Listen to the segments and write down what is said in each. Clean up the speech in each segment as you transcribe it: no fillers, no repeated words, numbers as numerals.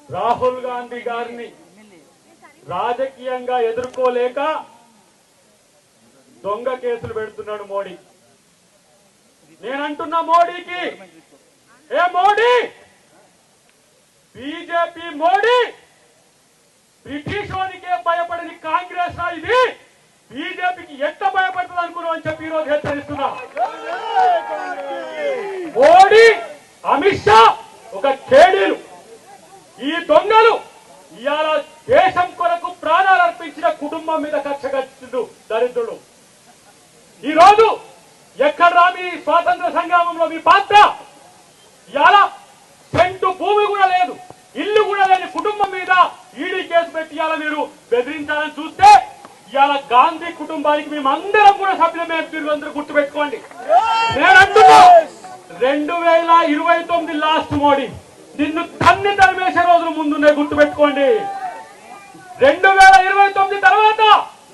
రాహుల్ గాంధీ గారిని రాజకీయంగా ఎదుర్కోలేక దొంగ కేసులు పెడుతున్నాడు మోడీ. నేనంటున్నా మోడీకి, ఏ మోడీ, బీజేపీ మోడీ బ్రిటిష్ వాడికే భయపడని కాంగ్రెస్ ఇది బీజేపీకి ఎంత భయపడుతుంది అనుకున్నాం అని చెప్పి ఈరోజు హెచ్చరిస్తున్నా. మోడీ, అమిత్ షా ఒక కేడీలు, ఈ దొంగలు ఇవాళ దేశం కొరకు ప్రాణాలు అర్పించిన కుటుంబం మీద కక్ష కట్టిండు దరిద్రుడు. ఈ రోజు ఎక్కడ రామి స్వాతంత్ర సంగ్రామంలో మీ పాత్ర? ఇవాళ సెంటు భూమి కూడా లేదు, ఇల్లు కూడా లేని కుటుంబం మీద ఈడీ కేసు పెట్టి ఇవాళ మీరు బెదిరించాలని చూస్తే ఇవాళ గాంధీ కుటుంబానికి మేమందరం కూడా సభ్యులమే. మీరు అందరూ గుర్తుపెట్టుకోండి. నేనంటున్నా 2029 లాస్ట్ మోడీ నిన్ను తన్ని తరిమేసే రోజులు ముందున్నాయి, గుర్తుపెట్టుకోండి. 2029 తర్వాత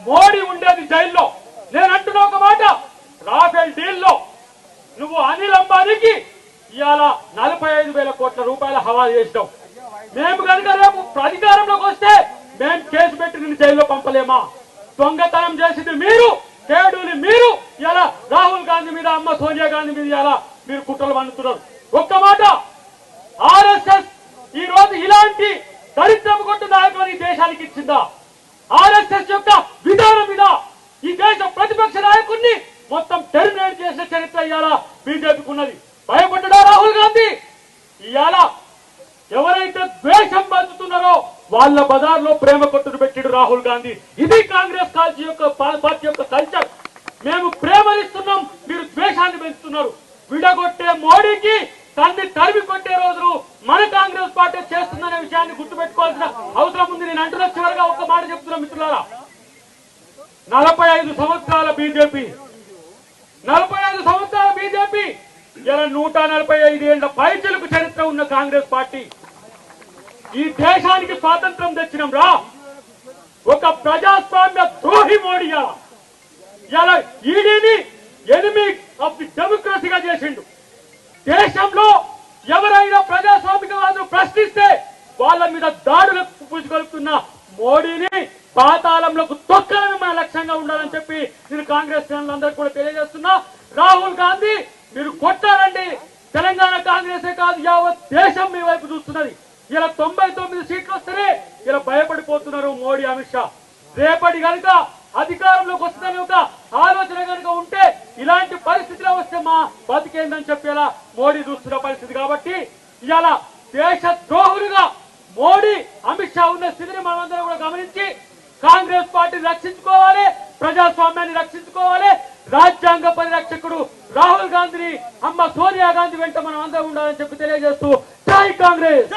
మోడీ ఉండేది జైల్లో. నేను అంటున్నా ఒక మాట, రాఫెల్ డీల్లో నువ్వు అనిల్ అంబానీకి ఇవాళ 45,000 కోట్ల రూపాయల హవాలా చేసినావు. మేము కనుక రేపు అధికారంలోకి వస్తే మేము కేసు పెట్టి నిన్ను జైల్లో పంపలేమా? దొంగతనం చేసింది మీరు, కేడుని మీరు. ఇలా రాహుల్ గాంధీ మీద, అమ్మ సోనియా గాంధీ మీద ఇలా మీరు కుట్రలు పండుతున్నారు. ఒక్క మాట, ఆర్ఎస్ఎస్ ఈ రోజు ఇలాంటి దరిద్రం కొట్టు నాయకులను ఈ దేశానికి ఇచ్చిందా? ఆర్ఎస్ఎస్ యొక్క విధానం మీద ఈ దేశ ప్రతిపక్ష నాయకుడిని మొత్తం టెర్మినేట్ చేసిన చరిత్ర ఇవాళ బీజేపీకి ఉన్నది. భయపడ్డా రాహుల్ గాంధీ? ఇవాళ ఎవరైతే ద్వేషం పంచుతున్నారో వాళ్ళ బజార్లో ప్రేమ కొట్టును పెట్టిడు రాహుల్ గాంధీ. ఇది కాంగ్రెస్ పార్టీ యొక్క కల్చర్. మేము ప్రేమనిస్తున్నాం, మీరు ద్వేషాన్ని పెంచుతున్నారు. విడగొట్టే మోడీకి తన్ని తరిమి కొట్టే రోజులు మన కాంగ్రెస్ పార్టీ చేస్తుందనే విషయాన్ని గుర్తుపెట్టుకోవాల్సిన అవసరం ఉంది. నేను అంటున్న చివరిగా ఒక మాట చెప్తున్నా మిత్రులారా, 45 సంవత్సరాల బీజేపీ, 45 సంవత్సరాల బీజేపీ, ఇలా 145 ఏళ్ల పైచిలకు చరిత్ర ఉన్న కాంగ్రెస్ పార్టీ ఈ దేశానికి స్వాతంత్రం తెచ్చినాం రా. ఒక ప్రజాస్వామ్య ద్రోహి మోడీ ఇలా ఈడీని ఎనిమి ఆఫ్ ది డెమోక్రసీగా చేసిండు. దేశంలో ఎవరైనా ప్రజాస్వామికవాదులు ప్రశ్నిస్తే వాళ్ళ మీద దాడులకు పూజగలుపుతున్న మోడీని పాతాళంలోకి తొక్కడమే మన లక్ష్యంగా ఉండాలని చెప్పి నేను కాంగ్రెస్ శ్రేణులందరూ కూడా తెలియజేస్తున్నా. రాహుల్ గాంధీ మీరు కొట్టారండి, తెలంగాణ కాంగ్రెసే కాదు యావత్ దేశం మీ వైపు చూస్తున్నది. ఇలా 99 సీట్లు వస్తేనే ఇలా భయపడిపోతున్నారు మోడీ, అమిత్ షా. రేపటి కనుక అధికారంలోకి వస్తుందని ఒక ఆలోచన కనుక ఉంటే ఇలాంటి పరిస్థితిలో వస్తే మా బతికేందని చెప్పేలా మోడీ చూస్తున్న పరిస్థితి. కాబట్టి ఇవాళ దేశ ద్రోహులుగా మోడీ, అమిత్ షా ఉన్న స్థితిని మనమందరం కూడా గమనించి కాంగ్రెస్ పార్టీని రక్షించుకోవాలి, ప్రజాస్వామ్యాన్ని రక్షించుకోవాలి. రాజ్యాంగ పరిరక్షకుడు రాహుల్ గాంధీని, అమ్మ సోనియా గాంధీ వెంట మనం అందరం ఉండాలని చెప్పి తెలియజేస్తూ జై కాంగ్రెస్.